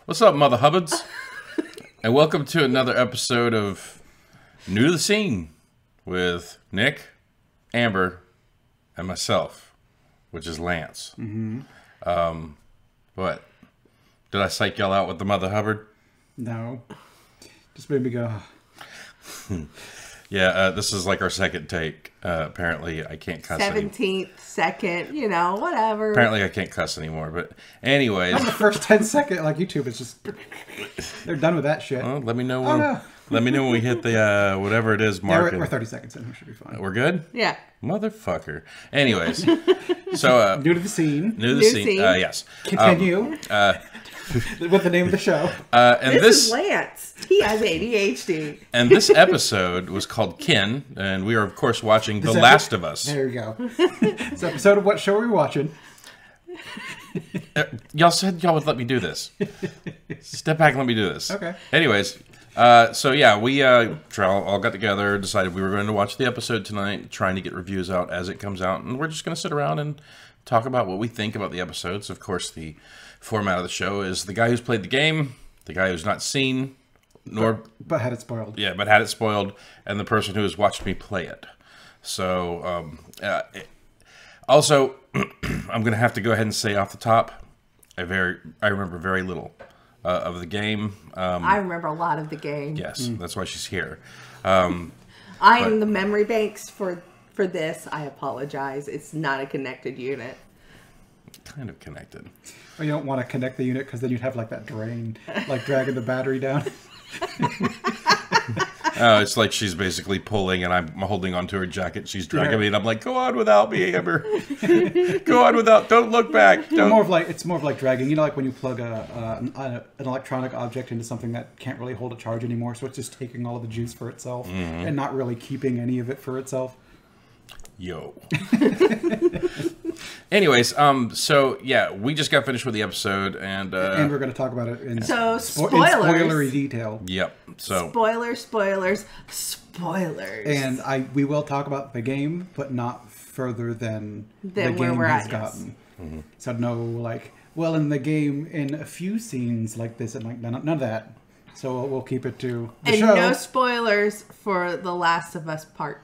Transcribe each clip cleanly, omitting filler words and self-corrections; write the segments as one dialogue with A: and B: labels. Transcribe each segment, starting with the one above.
A: What's up, Mother Hubbards? And welcome to another episode of New to the Scene with Nick, Amber, and myself, which is Lance. What? Did I psych y'all out with the Mother Hubbard?
B: No. Just made me go.
A: Yeah, this is like our second take. Apparently, I can't cuss anymore.
C: 17th, second, whatever.
A: Apparently, I can't cuss anymore. But anyways.
B: The first 10 seconds, like YouTube, is just... They're done with that shit.
A: Well, let me know when, let me know when we hit the, whatever it is, mark.
B: Yeah, we're 30 seconds in. We should be fine.
A: We're good?
C: Yeah.
A: Motherfucker. Anyways. So,
B: New to the scene.
A: New to the scene. Yes.
B: Continue. With the name of the show.
A: And
C: this is Lance. He has ADHD.
A: And this episode was called Kin, and we are, of course, watching The Last of Us.
B: There we go. This episode of what show are we watching?
A: Y'all said y'all would let me do this. Step back and let me do this.
B: Okay.
A: Anyways, so yeah, we all got together, decided we were going to watch the episode tonight, trying to get reviews out as it comes out, and we're just going to sit around and talk about what we think about the episodes. Of course, the format of the show is the guy who's played the game, the guy who's not seen,
B: but had it spoiled.
A: Yeah, but had it spoiled, and the person who has watched me play it. So, also, I'm going to have to go ahead and say off the top, I remember very little of the game.
C: I remember a lot of the game.
A: Yes, that's why she's here.
C: I'm the memory banks for this. I apologize. It's not a connected unit.
A: Kind of connected.
B: Well, you don't want to connect the unit because then you'd have like that drain, like dragging the battery down.
A: It's like she's basically pulling and I'm holding onto her jacket. She's dragging me and I'm like, go on without me, Amber. Go on without, don't look back.
B: It's more of like dragging, like when you plug an electronic object into something that can't really hold a charge anymore. So it's just taking all of the juice for itself and not really keeping any of it for itself.
A: Yo. Anyways, so yeah, we just got finished with the episode, and
B: we're going to talk about it in
C: spoilers.
B: In spoilery detail.
A: Yep. So
C: spoilers.
B: And we will talk about the game, but not further than the
C: where
B: game
C: we're
B: has
C: at,
B: gotten.
C: Yes.
B: So in the game, in a few scenes like this, and like none of that. So we'll keep it to the show.
C: And no spoilers for The Last of Us Part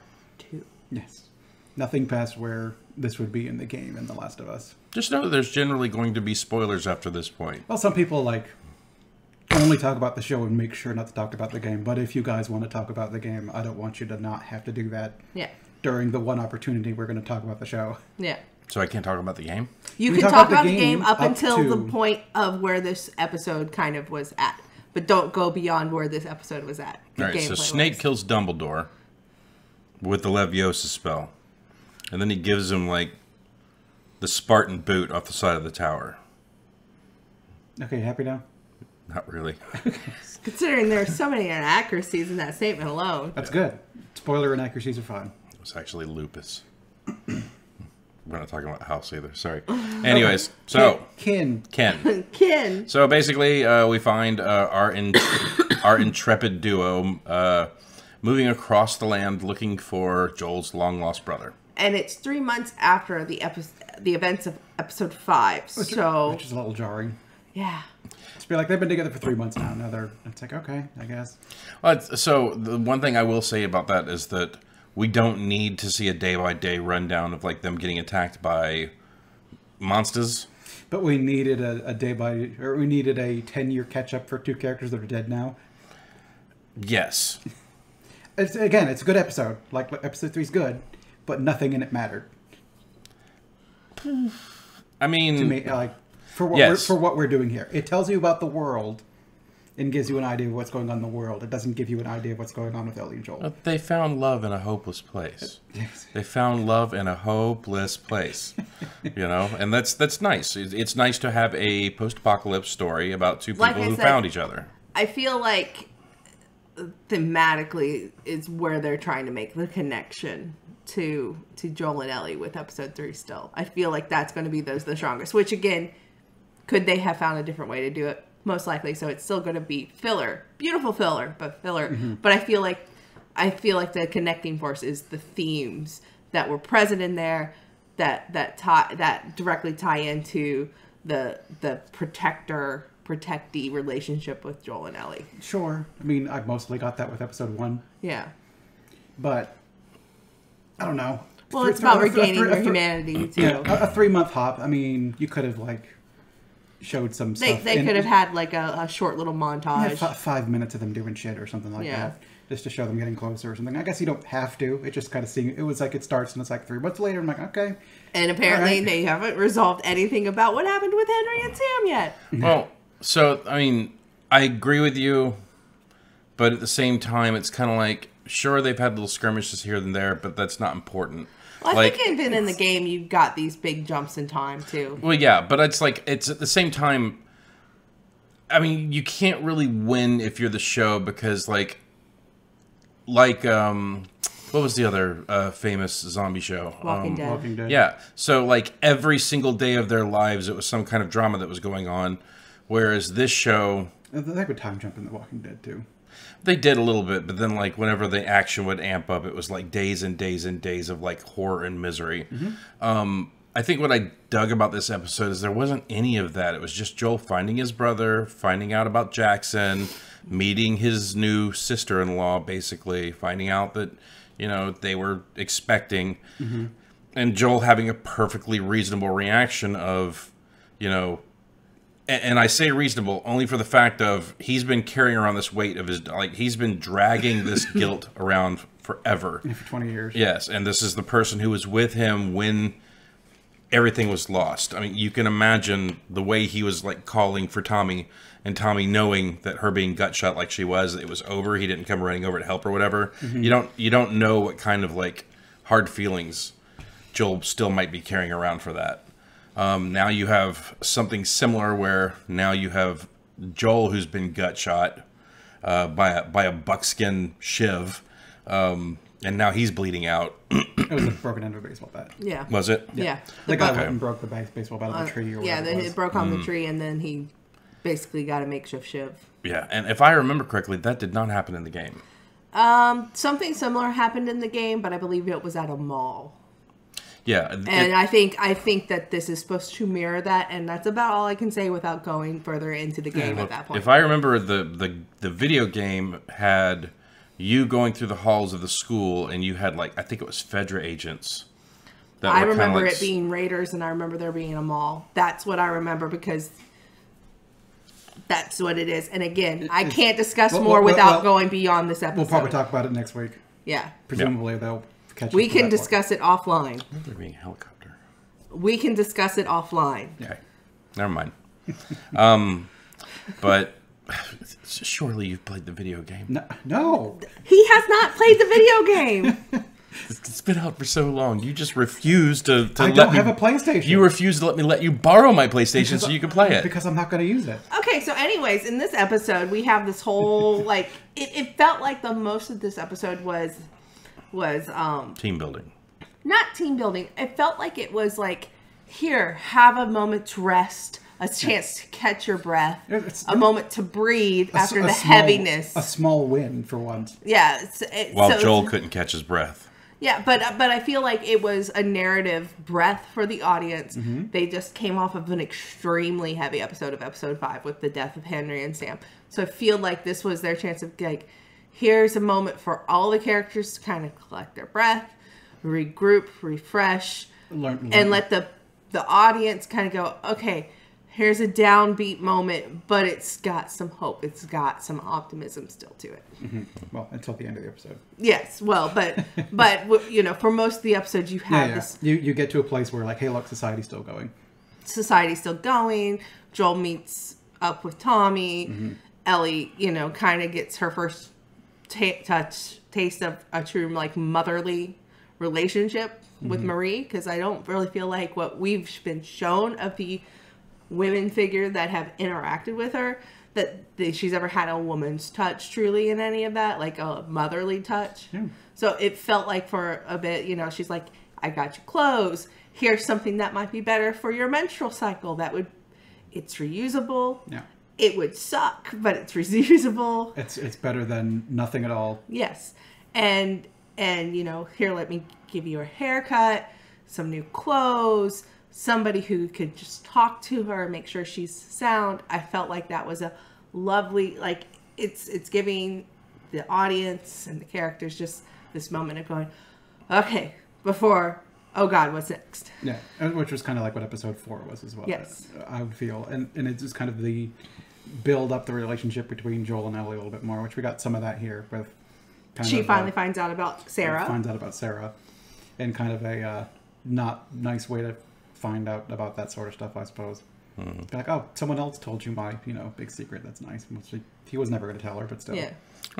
C: 2.
B: Yes. Nothing past where this would be in the game in The Last of Us.
A: Just know that there's generally going to be spoilers after this point.
B: Well, some people only talk about the show and make sure not to talk about the game. But if you guys want to talk about the game, I don't want you to not have to do that.
C: Yeah.
B: During the one opportunity we're going to talk about the show.
C: Yeah.
A: So I can't talk about the game?
C: You can talk about the game up until the point of where this episode kind of was at. But don't go beyond where this episode was at.
A: All right, so Snape kills Dumbledore with the Leviosa spell. And then he gives him, the Spartan boot off the side of the tower.
B: Okay, happy now?
A: Not really.
C: Considering there are so many inaccuracies in that statement alone.
B: That's good. Spoiler inaccuracies are fine.
A: It was actually lupus. We're not talking about house either. Sorry. Anyways, so...
B: Kin.
A: So basically, we find our intrepid duo moving across the land looking for Joel's long-lost brother.
C: And it's 3 months after the events of episode 5,
B: which is a little jarring.
C: Yeah.
B: It's be like they've been together for 3 months now. Now it's like, okay, I guess.
A: Well, so the one thing I will say about that is that we don't need to see a day-by-day rundown of them getting attacked by monsters.
B: But we needed we needed a 10-year catch-up for 2 characters that are dead now.
A: Yes.
B: It's a good episode. Episode 3 is good. But nothing in it mattered.
A: I mean,
B: to me, for what we're doing here, it tells you about the world and gives you an idea of what's going on in the world. It doesn't give you an idea of what's going on with Ellie and Joel.
A: They found love in a hopeless place. They found love in a hopeless place, and that's nice. It's nice to have a post-apocalypse story about 2 people who found each other.
C: I feel like thematically is where they're trying to make the connection to Joel and Ellie with episode 3 still. I feel like that's going to be the strongest, which again, could they have found a different way to do it? Most likely. So it's still going to be filler. Beautiful filler, but filler. Mm-hmm. But I feel like the connecting force is the themes that were present in there that directly tie into the protector protectee relationship with Joel and Ellie.
B: Sure. I mean, I mostly got that with episode 1.
C: Yeah.
B: But, I don't know.
C: Well, it's about regaining your humanity, too.
B: Yeah, a 3-month hop. I mean, you could have, like, showed some stuff.
C: They could have had, like, a short little montage.
B: Yeah, 5 minutes of them doing shit or something like that. Just to show them getting closer or something. I guess you don't have to. It just kind of seeing. It was like it starts and it's like 3 months later. I'm like, okay.
C: And apparently they haven't resolved anything about what happened with Henry and Sam yet.
A: Well, so, I mean, I agree with you. But at the same time, it's kind of like, sure, they've had little skirmishes here and there, but that's not important.
C: Well, I think even in the game, you've got these big jumps in time, too.
A: Well, yeah, but it's like, it's at the same time, I mean, you can't really win if you're the show because, like, what was the other famous zombie show?
C: Walking Dead.
B: Walking Dead.
A: Yeah, so, like, every single day of their lives, it was some kind of drama that was going on, whereas this show...
B: They would time jump in The Walking Dead, too.
A: They did a little bit, but then, like, whenever the action would amp up, it was, like, days and days and days of, like, horror and misery. Mm-hmm. I think what I dug about this episode is there wasn't any of that. It was just Joel finding his brother, finding out about Jackson, meeting his new sister-in-law, basically, finding out that, you know, they were expecting, and Joel having a perfectly reasonable reaction of, you know, and I say reasonable only for the fact of he's been carrying around this weight of his, like, he's been dragging this guilt around forever.
B: Yeah, for 20 years.
A: Yes, and this is the person who was with him when everything was lost. I mean, you can imagine the way he was, like, calling for Tommy, and Tommy knowing that her being gut shot like she was, it was over. He didn't come running over to help or whatever. You don't know what kind of, like, hard feelings Joel still might be carrying around for that. Now you have something similar where now you have Joel who's been gut shot by a buckskin shiv, and now he's bleeding out.
B: It was a broken end of a baseball bat.
C: Yeah.
A: Was it?
C: Yeah.
B: The guy went and broke the baseball bat on the tree or whatever.
C: Yeah, it broke on the tree, and then he basically got a makeshift shiv.
A: Yeah, and if I remember correctly, that did not happen in the game.
C: Something similar happened in the game, but I believe it was at a mall.
A: Yeah,
C: and I think that this is supposed to mirror that, and that's about all I can say without going further into the game at that point.
A: If I remember, the video game had you going through the halls of the school, and you had, like, I think it was Fedra agents.
C: I remember it being raiders, and I remember there being a mall. That's what I remember because that's what it is. And again, I can't discuss more without going beyond this episode.
B: We'll probably talk about it next week.
C: Yeah.
B: Presumably they'll catch
C: We can discuss it offline.
A: They're being a helicopter.
C: We can discuss it offline.
A: Okay. Never mind. But surely you've played the video game.
B: No.
C: He has not played the video game.
A: It's been out for so long. You just refuse to
B: I don't have a PlayStation.
A: You refuse to let you borrow my PlayStation so you can play it.
B: Because I'm not going to use it.
C: Okay, so anyways, in this episode, we have this whole, like, it felt like the most of this episode was
A: team building.
C: Not team building. It felt like it was like, here, have a moment to rest, a chance to catch your breath, a moment to breathe after the heaviness.
B: A small win for once.
C: Yeah.
A: While Joel couldn't catch his breath.
C: Yeah, but I feel like it was a narrative breath for the audience. Mm-hmm. They just came off of an extremely heavy episode of episode 5 with the death of Henry and Sam. So I feel like this was their chance of, like, here's a moment for all the characters to kind of collect their breath, regroup, refresh, and let the audience kind of go, okay, here's a downbeat moment, but it's got some hope. It's got some optimism still to it.
B: Mm-hmm. Well, until the end of the episode.
C: Yes, well, but you know, for most of the episodes, you have this.
B: You get to a place where, like, hey, look, society's still going.
C: Society's still going. Joel meets up with Tommy. Mm-hmm. Ellie, you know, kind of gets her first taste of a true, like, motherly relationship with Marie, because I don't really feel like what we've been shown of the women figure that have interacted with her, that she's ever had a woman's touch truly in any of that, like a motherly touch. Yeah. So it felt like for a bit, you know, she's like, I got you clothes. Here's something that might be better for your menstrual cycle. It's reusable. Yeah. It would suck, but it's reusable.
B: It's better than nothing at all.
C: Yes. And you know, here, let me give you a haircut, some new clothes, somebody who could just talk to her, make sure she's sound. I felt like that was a lovely, like, it's giving the audience and the characters just this moment of going, okay, before, oh God, what's next?
B: Yeah, which was kind of like what episode 4 was as well.
C: Yes.
B: I would feel. And it's just kind of the build up the relationship between Joel and Ellie a little bit more, which we got some of that here. With
C: she finally finds out about Sarah.
B: Finds out about Sarah. And kind of a not nice way to find out about that sort of stuff, I suppose. Be like, oh, someone else told you my, big secret. That's nice. Mostly, he was never going to tell her, but still.
C: Yeah.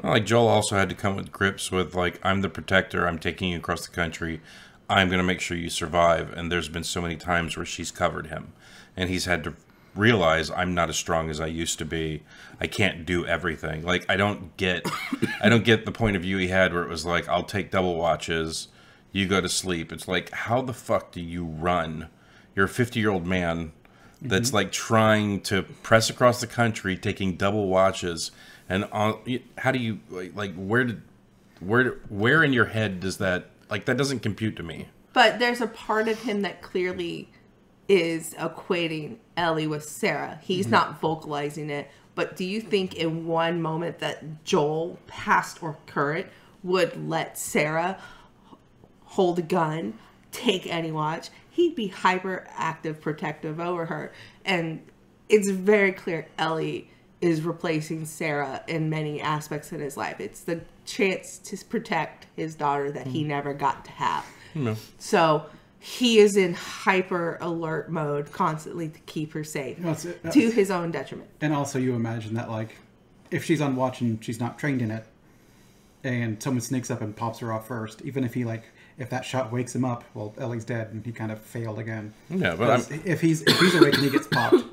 A: Well, like, Joel also had to come with grips with, like, I'm the protector. I'm taking you across the country. I'm going to make sure you survive. And there's been so many times where she's covered him. And he's had to realize I'm not as strong as I used to be. I can't do everything. Like, I don't get the point of view he had where it was like, I'll take double watches. You go to sleep. It's like, how the fuck do you run? You're a 50-year-old man that's like trying to press across the country, taking double watches, and how do you like where in your head does that, like, that doesn't compute to me.
C: But there's a part of him that clearly is equating Ellie with Sarah. He's not vocalizing it, but do you think in one moment that Joel, past or current, would let Sarah hold a gun, take any watch? He'd be hyperactive, protective over her. And it's very clear Ellie is replacing Sarah in many aspects in his life. It's the chance to protect his daughter that he never got to have.
A: No.
C: So he is in hyper alert mode constantly to keep her safe, to his own detriment.
B: And also you imagine that, like, if she's on watch and she's not trained in it, and someone sneaks up and pops her off first, even if he, like, if that shot wakes him up, well, Ellie's dead, and he kind of failed again. Yeah, but if he's awake and he gets popped,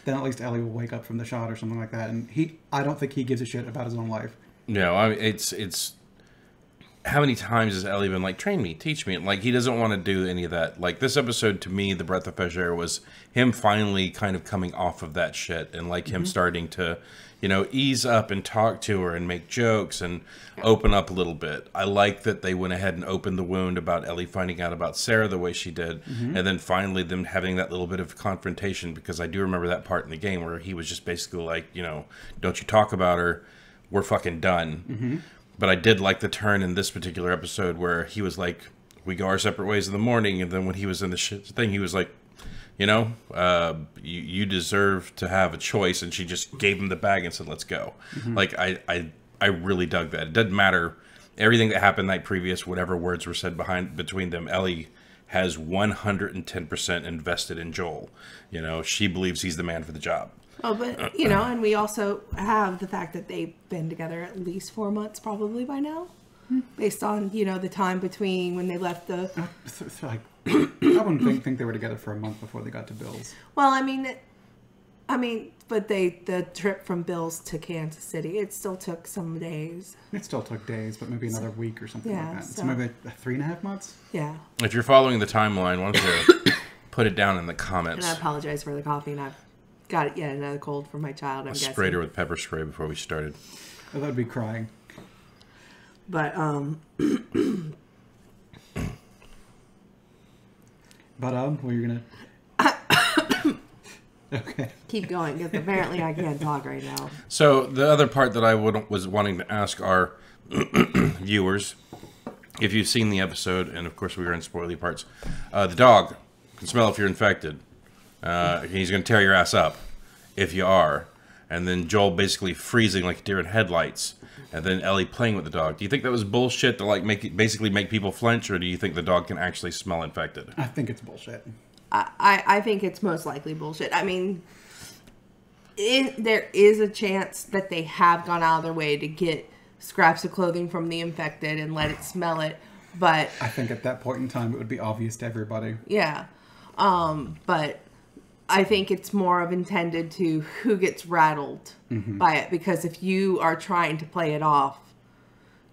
B: then at least Ellie will wake up from the shot or something like that. And I don't think he gives a shit about his own life.
A: No, I mean, it's how many times has Ellie been like, train me, teach me? Like, he doesn't want to do any of that. Like, this episode, to me, the breath of fresh air was him finally kind of coming off of that shit, and like him starting to, ease up and talk to her and make jokes and open up a little bit. I like that they went ahead and opened the wound about Ellie finding out about Sarah the way she did, and then finally them having that little bit of confrontation, because I do remember that part in the game where he was just basically like, don't you talk about her, we're fucking done. But I did like the turn in this particular episode where he was like, we go our separate ways in the morning, and then when he was in the thing, he was like, you deserve to have a choice, and she just gave him the bag and said, let's go. Like, I really dug that. It doesn't matter everything that happened night previous, whatever words were said between them. Ellie has 110% invested in Joel. She believes he's the man for the job.
C: Oh, but, and we also have the fact that they've been together at least 4 months probably by now, based on, the time between when they left the...
B: I wouldn't think they were together for a month before they got to Bill's.
C: Well, but the trip from Bill's to Kansas City, it still took some days.
B: It still took days, but maybe another week or something like that. So maybe 3.5 months?
C: Yeah.
A: If you're following the timeline, why don't you put it down in the comments?
C: And I apologize for the coffee, and I've got yet another cold from my child, I'm guessing.
A: Sprayed her with pepper spray before we started.
B: Oh, that'd be crying.
C: But,
B: were you gonna... Okay.
C: Keep going, because apparently I can't talk right now.
A: So, the other part that I was wanting to ask our viewers, if you've seen the episode, and of course we were in spoilery parts, the dog can smell if you're infected. He's going to tear your ass up if you are. And then Joel basically freezing like a deer in headlights. And then Ellie playing with the dog. Do you think that was bullshit to like basically make people flinch, or do you think the dog can actually smell infected?
B: I think it's bullshit.
C: I think it's most likely bullshit. I mean, there is a chance that they have gone out of their way to get scraps of clothing from the infected and let it smell it, but...
B: I think at that point in time it would be obvious to everybody.
C: Yeah. But I think it's more of intended to who gets rattled by it, because if you are trying to play it off,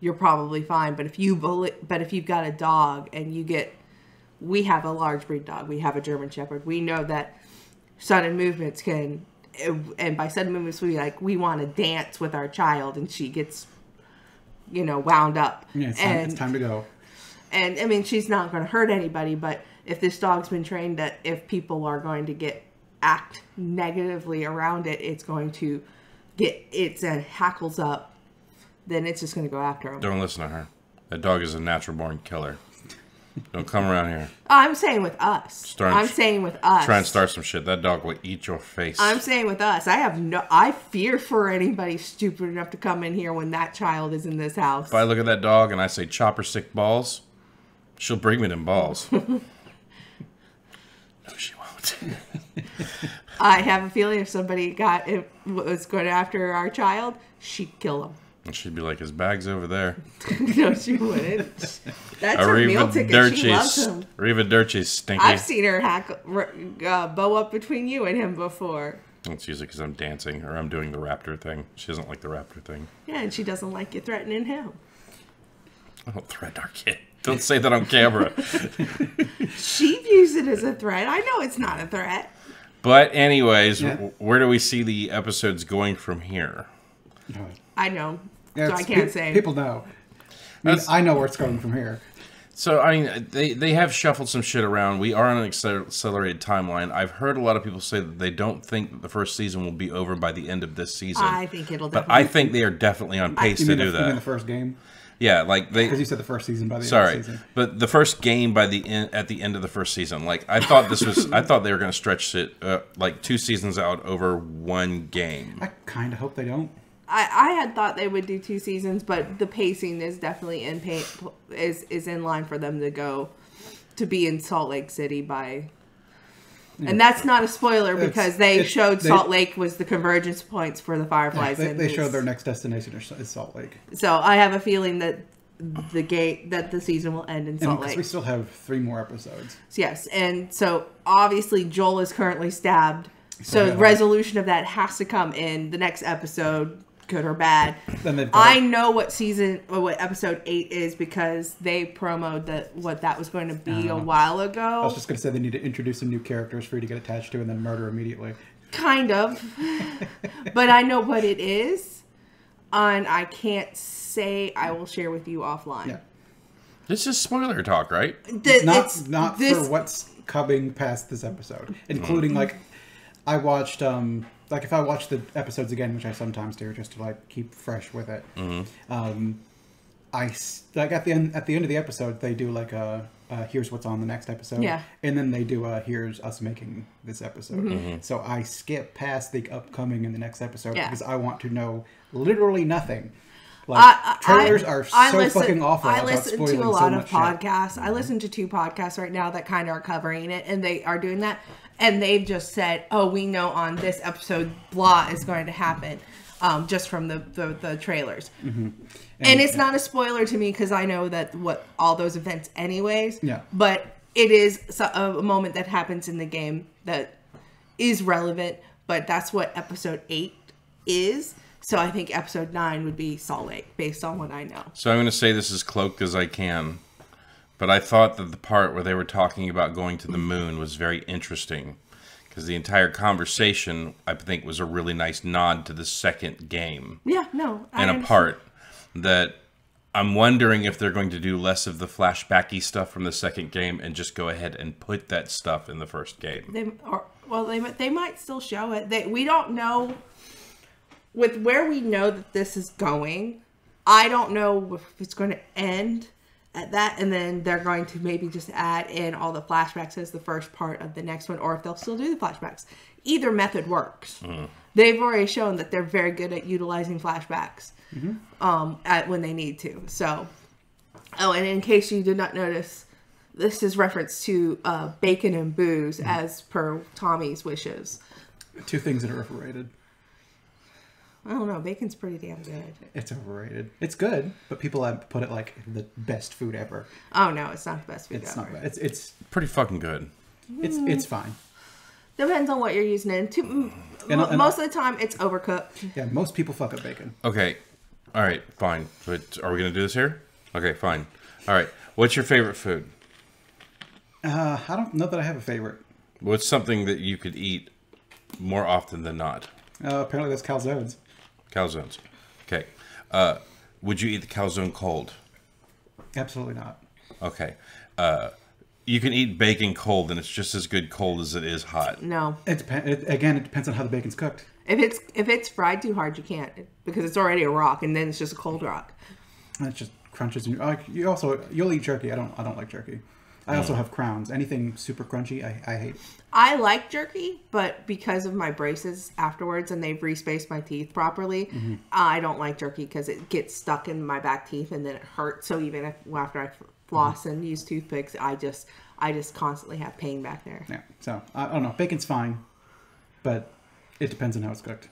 C: you're probably fine. But if you've got a dog and you get... We have a large breed dog. We have a German Shepherd. We know that sudden movements can, and by sudden movements, we want to dance with our child, and she gets, wound up.
B: Yeah, it's time to go.
C: And I mean, she's not going to hurt anybody, but if this dog's been trained that if people are going to act negatively around it, it's going to get its hackles up, then it's just going to go after them.
A: Don't listen to her. That dog is a natural born killer. Don't come around here.
C: I'm saying with us. I'm saying with us.
A: Try and start some shit. That dog will eat your face.
C: I'm saying with us. I fear for anybody stupid enough to come in here when that child is in this house.
A: If I look at that dog and I say chopper stick balls, she'll bring me them balls. No, she won't.
C: I have a feeling if somebody was going after our child, she'd kill him.
A: And she'd be like, his bag's over there.
C: No, she wouldn't. That's her meal ticket. She loves him.
A: Riva Dirce's stinky.
C: I've seen her bow up between you and him before.
A: It's usually because I'm dancing or I'm doing the raptor thing. She doesn't like the raptor thing.
C: Yeah, and she doesn't like you threatening him.
A: I don't threaten our kid. Don't say that on camera.
C: She views it as a threat. I know it's not a threat.
A: But anyways, where do we see the episodes going from here?
C: I know. So I can't say.
B: People know. I know where it's going from here.
A: So, I mean, they have shuffled some shit around. We are on an accelerated timeline. I've heard a lot of people say that they don't think that the first season will be over by the end of this season.
C: I think it'll
A: definitely. But I think they are definitely on pace to do that.
B: You mean the first game?
A: Yeah, like they.
B: Because you said the first season by the end of the season.
A: But the first game at the end of the first season. Like I thought I thought they were going to stretch it like 2 seasons out over 1 game.
B: I kind of hope they don't.
C: I had thought they would do 2 seasons, but the pacing is definitely is in line for them to be in Salt Lake City by. And that's not a spoiler because they showed Salt Lake was the convergence points for the Fireflies.
B: Yeah, they showed their next destination is Salt Lake.
C: So I have a feeling that the season will end in Salt Lake.
B: Because we still have 3 more episodes.
C: Yes, and so obviously Joel is currently stabbed. So resolution of that has to come in the next episode, good or bad. I know what episode 8 is because they promoted what that was going to be a while ago.
B: I was just going to say they need to introduce some new characters for you to get attached to and then murder immediately.
C: Kind of. But I know what it is. And I can't say. I will share with you offline. Yeah.
A: This is spoiler talk, right?
B: Not for what's coming past this episode. Including, I watched... if I watch the episodes again, which I sometimes do, just to keep fresh with it, I at the end of the episode they do here's what's on the next episode, and then they do here's us making this episode. So I skip past the upcoming in the next episode because I want to know literally nothing. Trailers are so fucking awful.
C: I listen to a lot of podcasts. I listen to 2 podcasts right now that kind of are covering it, and they are doing that. And they've just said, "Oh, we know on this episode, blah is going to happen," just from the trailers. And it's not a spoiler to me because I know that all those events, anyways. Yeah. But it is a moment that happens in the game that is relevant. But that's what episode 8 is. So I think episode 9 would be Salt Lake, based on what I know.
A: So I'm going to say this as cloaked as I can. But I thought that the part where they were talking about going to the moon was very interesting. Because the entire conversation, I think, was a really nice nod to the second game.
C: Yeah, no.
A: And a part that I'm wondering if they're going to do less of the flashbacky stuff from the second game and just go ahead and put that stuff in the first game.
C: They might still show it. We don't know. With where we know that this is going, I don't know if it's going to end at that, and then they're going to maybe just add in all the flashbacks as the first part of the next one, or if they'll still do the flashbacks. Either method works. They've already shown that they're very good at utilizing flashbacks when they need to. So, and in case you did not notice, this is reference to bacon and booze as per Tommy's wishes.
B: 2 things that are overrated.
C: I don't know. Bacon's pretty damn good.
B: It's overrated. It's good, but people have put it the best food ever.
C: Oh no, it's not the best food ever.
B: It's not bad. It's
A: pretty fucking good.
B: It's fine.
C: Depends on what you're using it in. Most of the time, it's overcooked.
B: Yeah, most people fuck up bacon.
A: Okay. All right, fine. But are we going to do this here? Okay, fine. All right. What's your favorite food?
B: I don't know that I have a favorite.
A: What's something that you could eat more often than not?
B: Apparently that's calzones.
A: Calzones. Okay. Would you eat the calzone cold?
B: Absolutely not.
A: Okay. you can eat bacon cold, and it's just as good cold as it is hot.
C: No.
B: It depends on how the bacon's cooked.
C: If it's fried too hard, you can't, because it's already a rock, and then it's just a cold rock.
B: And it just crunches. And you'll eat jerky. I don't like jerky. I also have crowns. Anything super crunchy, I hate.
C: I like jerky, but because of my braces afterwards, and they've respaced my teeth properly, I don't like jerky because it gets stuck in my back teeth, and then it hurts. So even after I floss and use toothpicks, I just constantly have pain back there.
B: Yeah. So I don't know. Bacon's fine, but it depends on how it's cooked.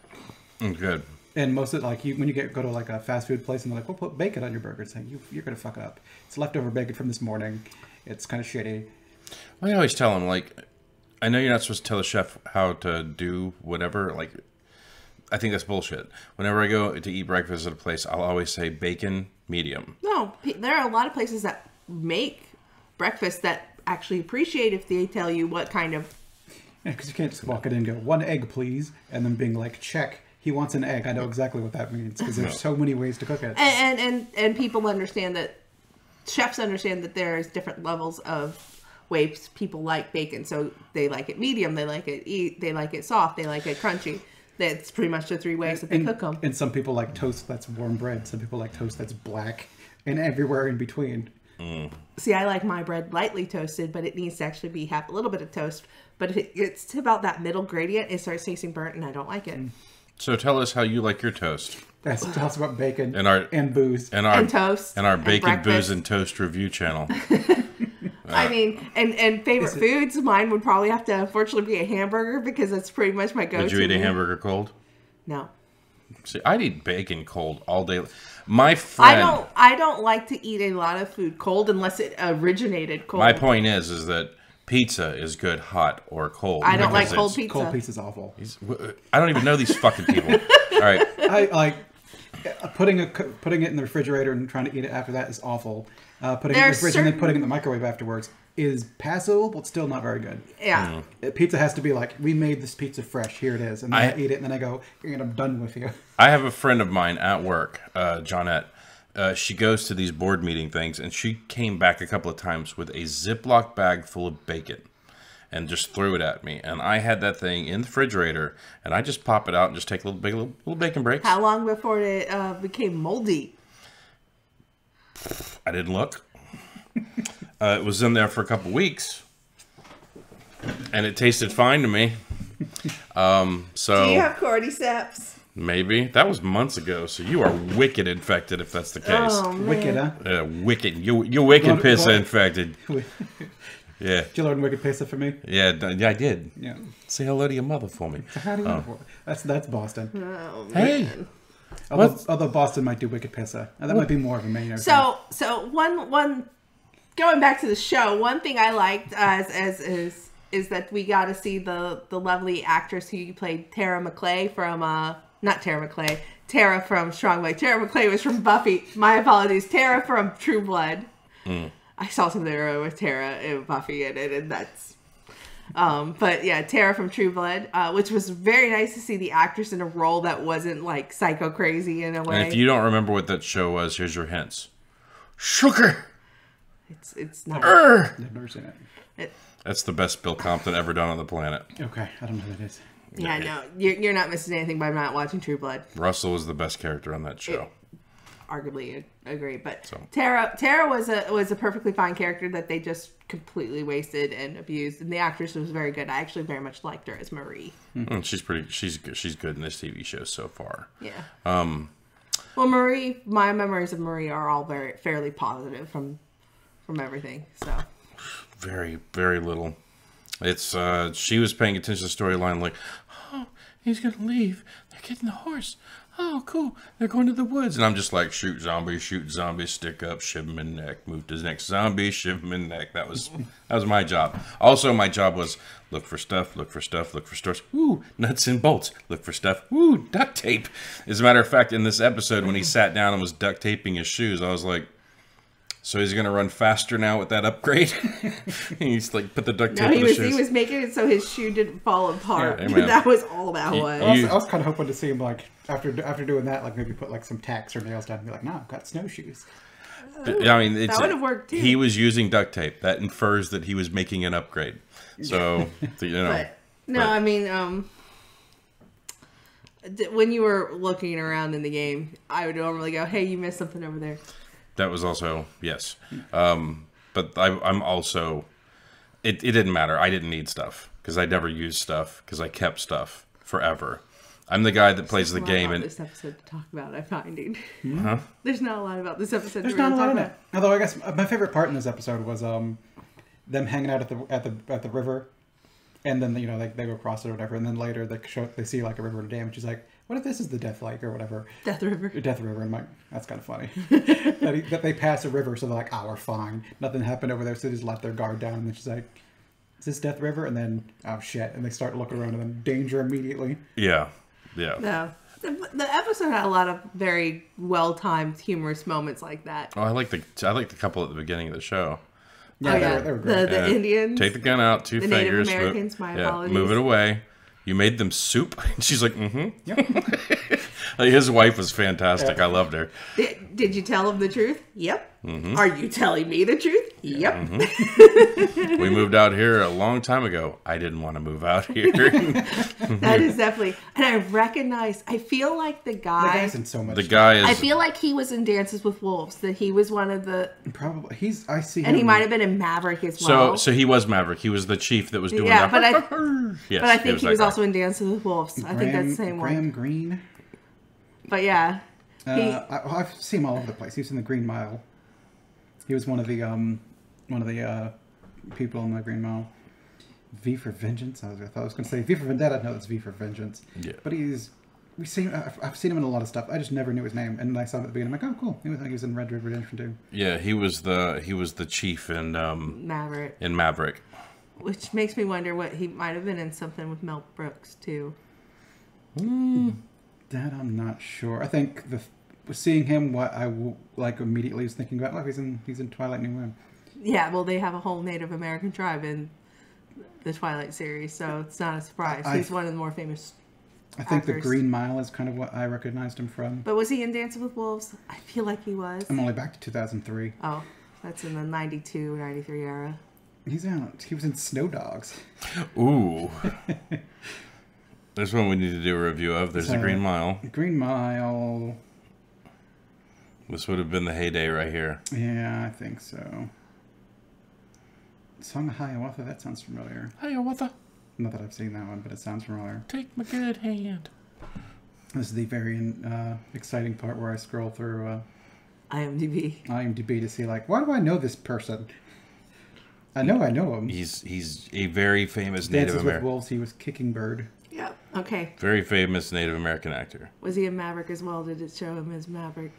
A: Good.
B: And most of it, when you go to like a fast food place and they're like, "We'll put bacon on your burger," it's like you're gonna fuck up. It's leftover bacon from this morning. It's kind of shitty.
A: Well, I always tell them, like, I know you're not supposed to tell a chef how to do whatever. Like, I think that's bullshit. Whenever I go to eat breakfast at a place, I'll always say bacon medium.
C: No, there are a lot of places that make breakfast that actually appreciate if they tell you what kind of.
B: Yeah, because you can't just walk in and go, 1 egg, please, and then being like, check. He wants an egg. I know exactly what that means because there's so many ways to cook it.
C: And people understand that. Chefs understand that there's different levels of ways people like bacon. So they like it medium, they like it soft, they like it crunchy. That's pretty much the 3 ways that they cook them.
B: And some people like toast that's warm bread. Some people like toast that's black, and everywhere in between.
C: See, I like my bread lightly toasted, but it needs to actually have a little bit of toast. But if it gets to about that middle gradient, it starts tasting burnt, and I don't like it.
A: So tell us how you like your toast.
B: Tell us about bacon
A: and
B: booze.
C: And toast.
A: And our bacon,
C: breakfast.
A: booze, and toast review channel.
C: I mean, and favorite foods, mine would probably have to unfortunately be a hamburger because that's pretty much my go-to.
A: Would you eat a hamburger cold?
C: No.
A: See, I'd eat bacon cold all day. My friend...
C: I don't like to eat a lot of food cold unless it originated cold.
A: My point is that pizza is good hot or cold.
C: I don't like cold pizza.
B: Cold pizza's awful.
A: I don't even know these fucking people. All right.
B: I like putting it in the refrigerator and trying to eat it after that is awful. Putting it in the fridge and then putting it in the microwave afterwards is passable, but still not very good.
C: Yeah.
B: Pizza has to be like, we made this pizza fresh, here it is. And then I eat it and then I go, and I'm done with you.
A: I have a friend of mine at work, Johnette. She goes to these board meeting things, and she came back a couple of times with a Ziploc bag full of bacon and just threw it at me. And I had that thing in the refrigerator, and I just pop it out and just take little bacon breaks.
C: How long before it became moldy?
A: I didn't look. It was in there for a couple weeks, and it tasted fine to me. So
C: do you have cordyceps?
A: Maybe. That was months ago, so you are wicked infected if that's the case.
C: Oh, man.
B: Wicked, huh?
A: Wicked. You're wicked pizza infected. Yeah.
B: Did you learn wicked pizza for me?
A: Yeah, I did.
B: Yeah.
A: Say hello to your mother for me.
B: How do you That's Boston.
C: Oh,
A: hey.
C: man.
B: Although Boston might do wicked pizza. That might be more of a main.
C: So one going back to the show, one thing I liked is that we got to see the lovely actress who played Tara McClay from not Tara McClay, Tara from Strong Blade. Tara McClay was from Buffy. My apologies. Tara from True Blood. I saw something earlier with Tara and Buffy in it, and that's. But yeah, Tara from True Blood, which was very nice to see the actress in a role that wasn't like psycho crazy in a way.
A: And if you don't remember what that show was, here's your hints. Sugar.
C: It's not.
B: I've never seen it.
A: That's the best Bill Compton ever done on the planet.
B: Okay, I don't know what that is.
C: Yeah, no, you're not missing anything by not watching True Blood.
A: Russell was the best character on that show.
C: Arguably agree, but Tara was a perfectly fine character that they just completely wasted and abused, and the actress was very good. I actually very much liked her as Marie.
A: She's good in this TV show so far.
C: Yeah. Well, Marie, my memories of Marie are all fairly positive from everything. So.
A: Very, very little. It's she was paying attention to the storyline like, oh, he's gonna leave. They're getting the horse. Oh, cool. They're going to the woods. And I'm just like, shoot zombies, stick up, shiv him in neck, move to the next zombie, shiv him in neck. That was my job. Also, my job was look for stuff, look for stores. Ooh, nuts and bolts. Look for stuff. Ooh, duct tape. As a matter of fact, in this episode, when he sat down and was duct taping his shoes, I was like, so he's going to run faster now with that upgrade? He's like, put the duct tape on the shoes.
C: He was making it so his shoe didn't fall apart.
A: Yeah,
C: that was all that was.
B: I was kind of hoping to see him, like, after doing that, like, maybe put, like, some tacks or nails down and be like, no, I've got snowshoes.
A: I mean,
C: That would have worked, too.
A: He was using duct tape. That infers that he was making an upgrade. So, you know.
C: But, no, I mean, when you were looking around in the game, I would normally go, hey, you missed something over there.
A: That was also, yes. But I'm also, it didn't matter. I didn't need stuff because I never used stuff because I kept stuff forever. I'm the guy that plays the game. And
C: this episode to talk about, I'm finding.
A: Huh?
C: There's not a lot about this episode.
B: There's not a lot in it. Although I guess my favorite part in this episode was them hanging out at the river, and then they go across it or whatever, and then later they see like a river and a dam, and she's like, "What if this is the Death Lake or whatever?"
C: Death River.
B: Death River, and I'm like, that's kind of funny. that they pass a river, so they're like, "Oh, we're fine. Nothing happened over there," so they just let their guard down, and then she's like, "Is this Death River?" And then, oh shit, and they start looking around, and then danger immediately.
A: Yeah. Yeah.
C: No. The episode had a lot of very well-timed, humorous moments like that.
A: Oh, I like the couple at the beginning of the show.
B: Yeah, they were great.
C: The Indians.
A: Take the gun out, two
C: the
A: fingers.
C: Native Americans, my apologies.
A: Move it away. You made them soup? And she's like, mm-hmm.
B: Yep.
A: Like, his wife was fantastic. I loved her.
C: Did you tell him the truth? Yep.
A: Mm-hmm.
C: Are you telling me the truth? Yep.
A: Mm-hmm. We moved out here a long time ago. I didn't want to move out here.
C: That is definitely... And I feel like the
B: The
C: guy...
B: guy's in so much.
A: The guy is...
C: I feel like he was in Dances with Wolves, that he was one of the...
B: Probably. I see him.
C: And he might have been in Maverick as well.
A: So he was Maverick. He was the chief that was doing
C: Yeah,
A: that.
C: but I think he was also in Dances with Wolves. I think that's the same
B: Graham
C: one.
B: Greene.
C: But yeah.
B: I've seen him all over the place. He was in the Green Mile. He was one of the people in the Green Mile. V for Vengeance. I thought I was going to say V for Vendetta. No, it's V for Vengeance.
A: Yeah.
B: But I've seen him in a lot of stuff. I just never knew his name, and I saw him at the beginning. I'm like, oh, cool. He was in Red Dead Redemption 2.
A: Yeah, he was the chief in
C: Maverick.
A: In Maverick.
C: Which makes me wonder what he might have been in something with Mel Brooks too.
B: That I'm not sure. I think seeing him, what I immediately was thinking about, he's in Twilight New Moon.
C: Yeah, well, they have a whole Native American tribe in the Twilight series, so it's not a surprise. He's one of the more famous
B: I think
C: actors.
B: the Green Mile is kind of what I recognized him from.
C: But was he in Dances with Wolves? I feel like he was.
B: I'm only back to 2003.
C: Oh, that's in the 92, 93 era.
B: He was in Snow Dogs.
A: Ooh. There's one we need to do a review of. There's the Green Mile.
B: Green Mile.
A: This would have been the heyday right here.
B: Yeah, I think so. Song of Hiawatha, that sounds familiar.
A: Hiawatha.
B: Not that I've seen that one, but it sounds familiar.
A: Take my good hand.
B: This is the very exciting part where I scroll through
C: IMDb
B: to see, why do I know this person? I know him.
A: He's a very famous
B: Dances
A: Native
B: with
A: American.
B: Wolves, he was Kicking Bird.
C: Yep. Okay.
A: Very famous Native American actor.
C: Was he in Maverick as well? Did it show him as Maverick?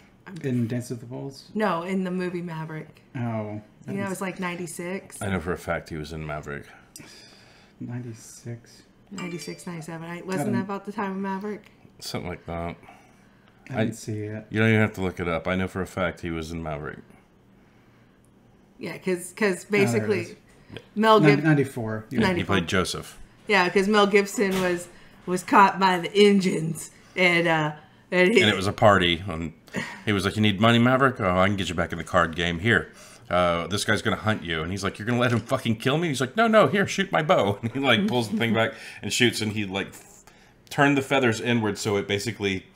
B: In Dances with Wolves?
C: No, in the movie Maverick.
B: Oh.
C: You know, it was like 96.
A: I know for a fact he was in Maverick.
B: 96.
C: 96, 97. Wasn't that about the time of Maverick?
A: Something like that.
B: I didn't see it.
A: You don't even have to look it up. I know for a fact he was in Maverick.
C: Yeah, because basically
B: Oh,
C: Mel Gibson...
B: 94.
A: Yeah, he played Joseph.
C: Yeah, because Mel Gibson was caught by the engines, and
A: it was a party. And he was like, "You need money, Maverick? Oh, I can get you back in the card game. Here, this guy's gonna hunt you." And he's like, "You're gonna let him fucking kill me?" He's like, "No, here, shoot my bow." And he pulls the thing back and shoots, and he turned the feathers inward so it basically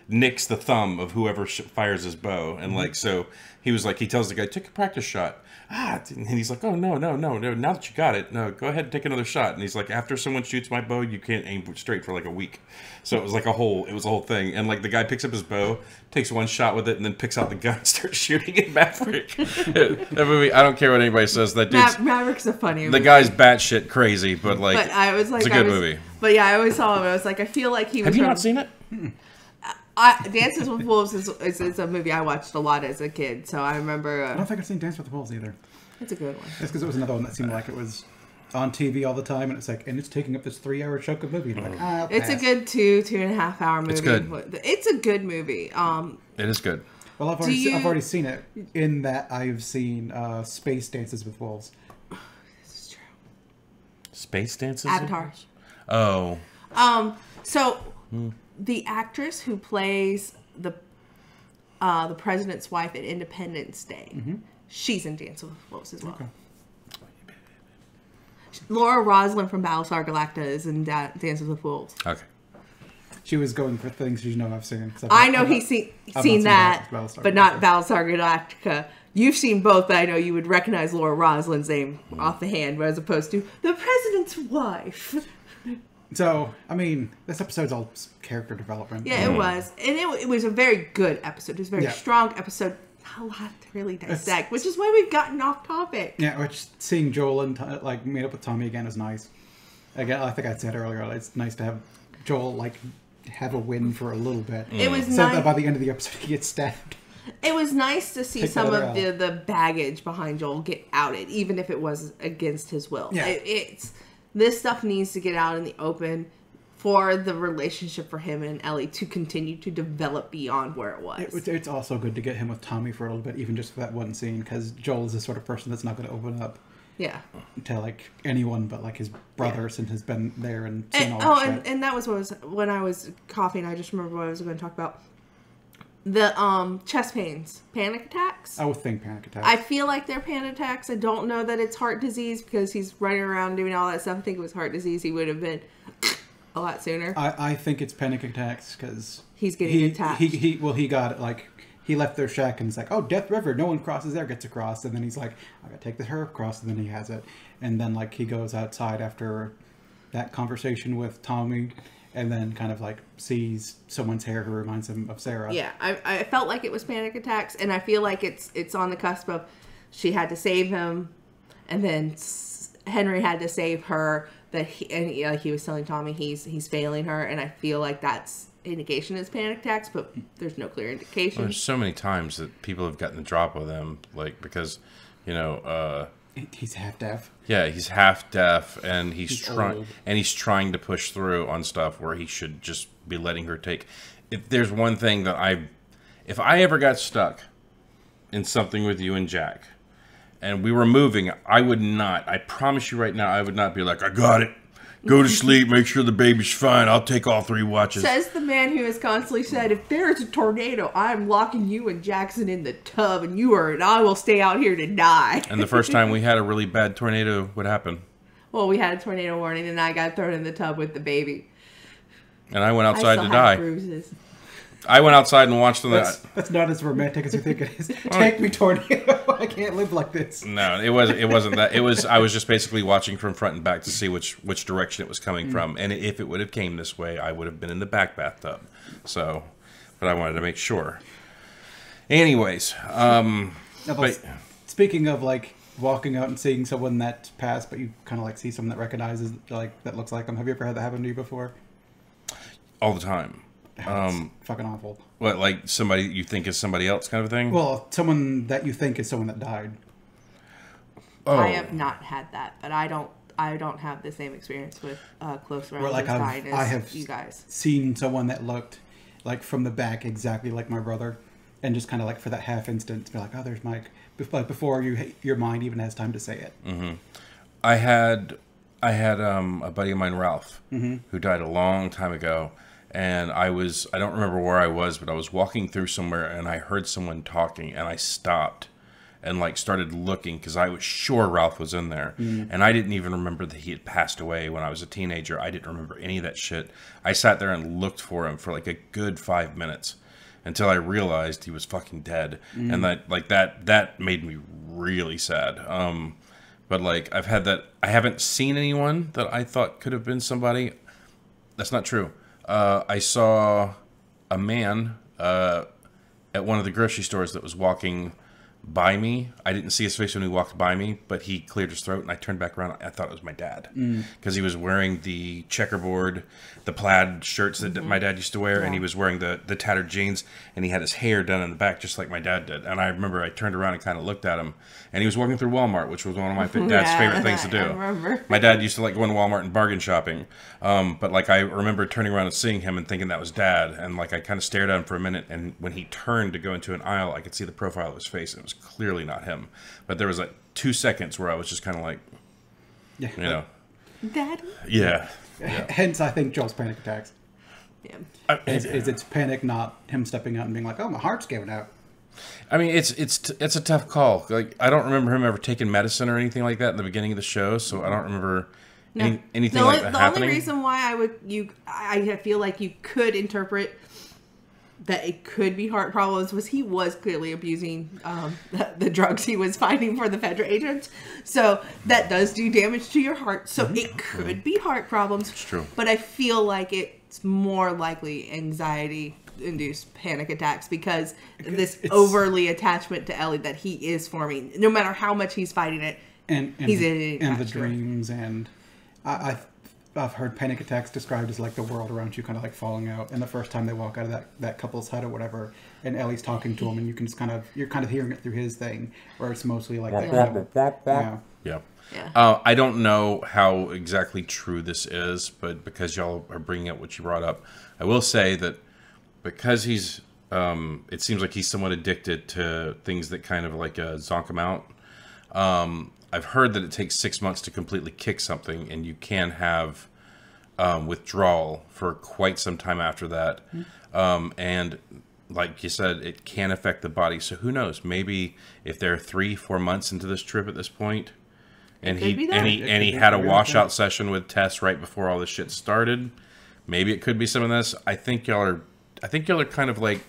A: nicks the thumb of whoever fires his bow. And so he was like, he tells the guy, "Take a practice shot." And he's like, "Oh, no. Now that you got it, no, go ahead and take another shot." And he's like, "After someone shoots my bow, you can't aim straight for a week." So it was a whole thing. And the guy picks up his bow, takes one shot with it, and then picks out the gun and starts shooting at Maverick. That movie, I don't care what anybody says. That dude's,
C: Maverick's a funny movie.
A: The guy's batshit crazy, but
C: I was like,
A: it's a good movie.
C: But yeah, I always saw him. I was like, I feel like he was.
A: Have you not seen it?
C: Dances with Wolves is a movie I watched a lot as a kid, so I remember.
B: I don't think I've seen Dance with the Wolves either.
C: It's a good one.
B: That's because it was another one that seemed like it was on TV all the time, and it's taking up this 3-hour chunk of movie. And I'm like,
C: it's a good 2.5 hour movie.
A: It's good.
C: It's a good movie.
A: It is good.
B: Well, I've already seen it. In that I've seen Space Dances with Wolves.
C: This is true.
A: Space Dances?
C: Avatar.
A: Oh.
C: So the actress who plays The President's Wife and Independence Day.
B: Mm-hmm.
C: She's in Dance with Wolves as well.
B: Okay.
C: Laura Roslin from Battlestar Galactica is in Dances with Wolves.
A: Okay.
B: She was going for things you know I've seen.
C: I know he's seen that, but not Battlestar Galactica. You've seen both, but I know you would recognize Laura Roslin's name off the hand, as opposed to the President's Wife.
B: So, I mean, this episode's all character development.
C: Yeah, it was. And it was a very good episode. It was a very strong episode. Not a lot to really dissect, which is why we've gotten off topic.
B: Yeah, which seeing Joel and like meet up with Tommy again is nice. Again, I think I said earlier, it's nice to have Joel like have a win for a little bit.
C: It was
B: so
C: nice.
B: that by the end of the episode he gets stabbed.
C: It was nice to see some of the baggage behind Joel get outed, even if it was against his will.
B: Yeah.
C: This stuff needs to get out in the open for the relationship for him and Ellie to continue to develop beyond where it was.
B: It's also good to get him with Tommy for a little bit, even just for that one scene, because Joel is the sort of person that's not going to open up to like anyone but like his brother, since he's been there and seen all that shit.
C: And that was when I was coughing. I just remember what I was going to talk about. The chest pains, panic attacks.
B: I would think panic attacks.
C: I feel like they're panic attacks. I don't know that it's heart disease because he's running around doing all that stuff. I think it was heart disease. He would have been a lot sooner.
B: I think it's panic attacks because
C: he's getting attacked.
B: He got it like he left their shack and it's like, oh, Death River, no one crosses there, gets across, and then he's like, I gotta take the her across, and then he has it, and then like he goes outside after that conversation with Tommy. And then kind of like sees someone's hair who reminds him of Sarah.
C: Yeah, I felt like it was panic attacks, and I feel like it's on the cusp of she had to save him, and then Henry had to save her. He was telling Tommy he's failing her, and I feel like that's indication it's panic attacks, but there's no clear indication.
A: Well, there's so many times that people have gotten the drop with him, like because
B: he's half deaf.
A: Yeah, he's half deaf, and he's trying to push through on stuff where he should just be letting her take. If there's one thing that if I ever got stuck in something with you and Jack, and we were moving, I promise you right now, I would not be like, I got it. Go to sleep, make sure the baby's fine. I'll take all 3 watches.
C: Says the man who has constantly said, if there's a tornado, I'm locking you and Jackson in the tub, and I will stay out here to die.
A: And the first time we had a really bad tornado, what happened?
C: Well, we had a tornado warning, and I got thrown in the tub with the baby.
A: And I went outside to die.
C: Bruises.
A: I went outside and watched them.
B: That's not as romantic as you think it is. Take me, tornado. I can't live like this.
A: No, it wasn't that. I was just basically watching from front and back to see which direction it was coming from. And if it would have came this way, I would have been in the back bathtub. So, but I wanted to make sure. Anyways,
B: speaking of like walking out and seeing someone that passed, but you kind of like see someone that recognizes like that looks like them. Have you ever had that happen to you before?
A: All the time.
B: Fucking awful.
A: What, like somebody you think is somebody else kind of thing?
B: Well, someone that you think is someone that died.
C: Oh. I have not had that, but I don't have the same experience with close relatives dying as you guys.
B: Seen someone that looked like from the back exactly like my brother, and just kind of like for that half instant be like, oh, there's Mike, before your mind even has time to say it.
A: Mm-hmm. I had a buddy of mine, Ralph, who died a long time ago. And I don't remember where I was, but I was walking through somewhere and I heard someone talking and I stopped and like started looking because I was sure Ralph was in there. And I didn't even remember that he had passed away when I was a teenager. I didn't remember any of that shit. I sat there and looked for him for like a good 5 minutes until I realized he was fucking dead. And that made me really sad. But like I haven't seen anyone that I thought could have been somebody. That's not true. I saw a man at one of the grocery stores that was walking by me. I didn't see his face when he walked by me, but he cleared his throat, and I turned back around. I thought it was my dad because he was wearing the checkerboard, the plaid shirts that my dad used to wear, and he was wearing the tattered jeans, and he had his hair done in the back just like my dad did. And I remember I turned around and kind of looked at him, and he was walking through Walmart, which was one of my dad's favorite things to do.
C: I remember.
A: My dad used to like going to Walmart and bargain shopping, but like I remember turning around and seeing him and thinking that was dad, and like I kind of stared at him for a minute, and when he turned to go into an aisle, I could see the profile of his face. It was clearly not him, but there was like 2 seconds where I was just kind of like,
C: Daddy.
A: Yeah.
B: Hence, I think Joel's panic attacks.
C: Yeah.
B: It's panic, not him stepping out and being like, "Oh, my heart's giving out."
A: I mean, it's a tough call. Like, I don't remember him ever taking medicine or anything like that in the beginning of the show, so I don't remember anything like that happening.
C: The only reason why I feel like you could interpret that it could be heart problems was he was clearly abusing the drugs he was finding for the Fedra agents. So that does do damage to your heart. So it could be heart problems.
A: It's true.
C: But I feel like it's more likely anxiety-induced panic attacks because it's overly attachment to Ellie that he is forming. No matter how much he's fighting it, he's
B: the dreams. And I've heard panic attacks described as like the world around you kind of like falling out. And the first time they walk out of that couple's hut or whatever, and Ellie's talking to him, and you can just you're kind of hearing it through his thing, where it's mostly like
A: Yeah. I don't know how exactly true this is, but because y'all are bringing up what you brought up, I will say that because he's, it seems like he's somewhat addicted to things that kind of like zonk him out. I've heard that it takes 6 months to completely kick something, and you can have withdrawal for quite some time after that. And like you said, it can affect the body. So who knows? Maybe if they're 3-4 months into this trip at this point, and he had a washout session with Tess right before all this shit started, maybe it could be some of this. I think y'all are kind of like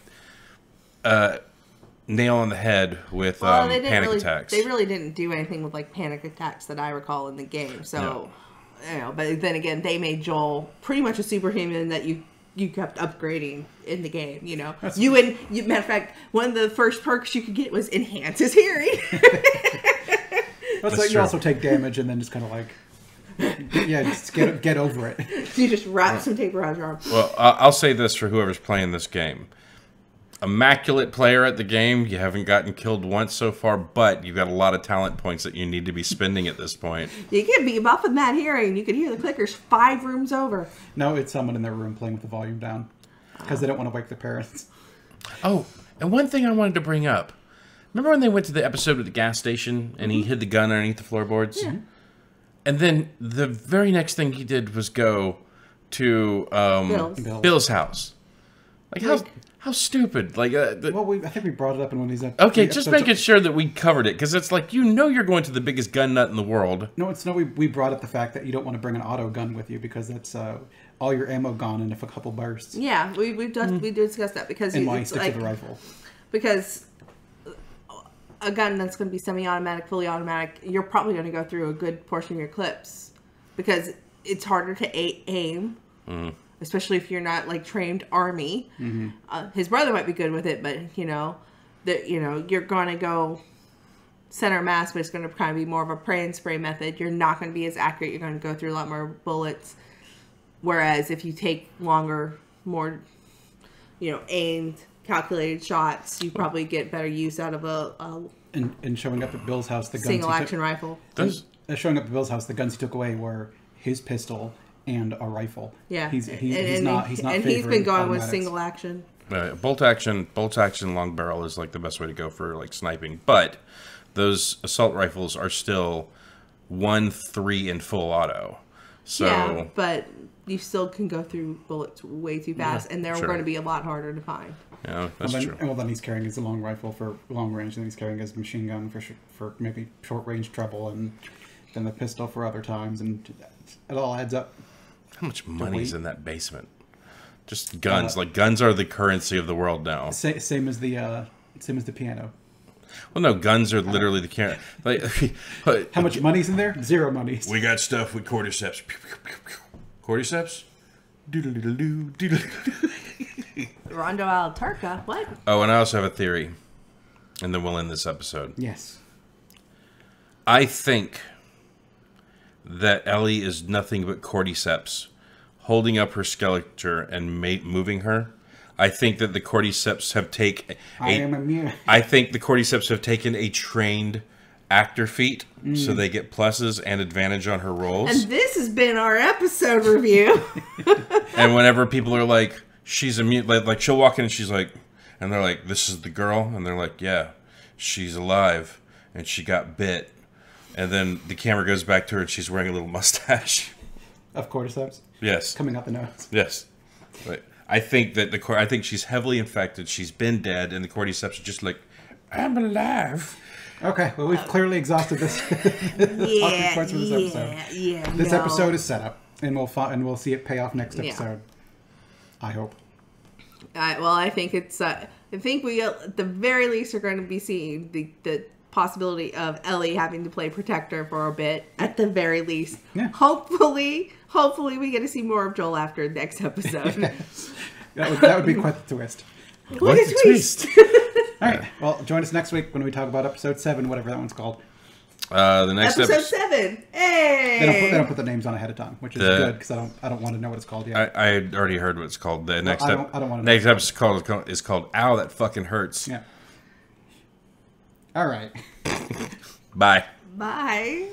A: nail on the head with panic attacks.
C: They really didn't do anything with like panic attacks that I recall in the game. So, but then again, they made Joel pretty much a superhuman that you kept upgrading in the game. You know, matter of fact, one of the first perks you could get was enhance his hearing.
B: That's like true. You also take damage and then just kind of like, just get over it.
C: So you just wrap some tape around your arm.
A: Well, I'll say this for whoever's playing this game. Immaculate player at the game. You haven't gotten killed once so far, but you've got a lot of talent points that you need to be spending at this point.
C: You can be buffing that hearing. You can hear the clickers 5 rooms over.
B: No, it's someone in their room playing with the volume down because they don't want to wake their parents.
A: Oh, and one thing I wanted to bring up. Remember when they went to the episode at the gas station and he hid the gun underneath the floorboards? Yeah. And then the very next thing he did was go to Bill's house. Like, how stupid. Like,
B: I think we brought it up in one of these episodes.
A: Okay, just making sure that we covered it, because it's like, you're going to the biggest gun nut in the world.
B: No, we brought up the fact that you don't want to bring an auto gun with you, because that's all your ammo gone in a couple bursts.
C: Yeah, we discussed that, because
B: and why you stick to the rifle.
C: Because a gun that's going to be semi-automatic, fully automatic, you're probably going to go through a good portion of your clips, because it's harder to aim. Especially if you're not like trained army. His brother might be good with it, but you're going to go center mass, but it's going to kind of be more of a pray and spray method. You're not going to be as accurate. You're going to go through a lot more bullets. Whereas if you take longer, more, aimed, calculated shots, you probably get better use out of a
B: and showing up at Bill's house, the guns
C: single action rifle.
B: Showing up at Bill's house, the guns he took away were his pistol and a rifle.
C: Yeah,
B: he's not. And
C: he's been going with single action.
A: Bolt action, long barrel is like the best way to go for like sniping. But those assault rifles are still 1, 3, and full auto. So
C: yeah, but you still can go through bullets way too fast, and they're going to be a lot harder to find.
A: Yeah, that's true.
B: Well, then he's carrying his long rifle for long range, and he's carrying his machine gun for maybe short range trouble, and then the pistol for other times, and it all adds up.
A: How much money's in that basement? Just guns. Guns are the currency of the world now.
B: Same as the piano.
A: Well, no, guns are literally the currency.
B: How much money's in there? Zero monies.
A: We got stuff with cordyceps. Cordyceps? Doodle-doodle-doo, doodle-doodle-doo.
C: Rondo al Turca. What?
A: Oh, and I also have a theory, and then we'll end this episode.
B: Yes.
A: I think that Ellie is nothing but cordyceps holding up her skeleton and moving her. I think that the cordyceps have taken a trained actor feat, so they get pluses and advantage on her roles.
C: And this has been our episode review.
A: And whenever people are like, she's a mute, like she'll walk in and she's like, and they're like, this is the girl, and they're like, yeah, she's alive and she got bit. And then the camera goes back to her and she's wearing a little mustache.
B: Of cordyceps?
A: Yes.
B: Coming out the nose.
A: Yes. Right. I think that I think she's heavily infected. She's been dead, and the cordyceps are just like, I'm alive.
B: Okay, well, we've clearly exhausted this.
C: Yeah,
B: points for this episode.
C: yeah.
B: This episode is set up, and we'll see it pay off next episode. I hope.
C: Well, I think it's. I think we at the very least are going to be seeing the possibility of Ellie having to play protector for a bit. At the very least,
B: Yeah.
C: Hopefully, we get to see more of Joel after next episode.
B: Yes. That would be quite the twist.
C: What a twist!
B: All right. Well, join us next week when we talk about episode 7, whatever that one's called.
A: The next
C: episode 7. Hey!
B: They don't put the names on ahead of time, which is good because I don't want to know what it's called yet.
A: I already heard what it's called. The next
B: I don't want to know.
A: next episode is called "Ow, That Fucking Hurts."
B: Yeah. All right.
A: Bye.
C: Bye.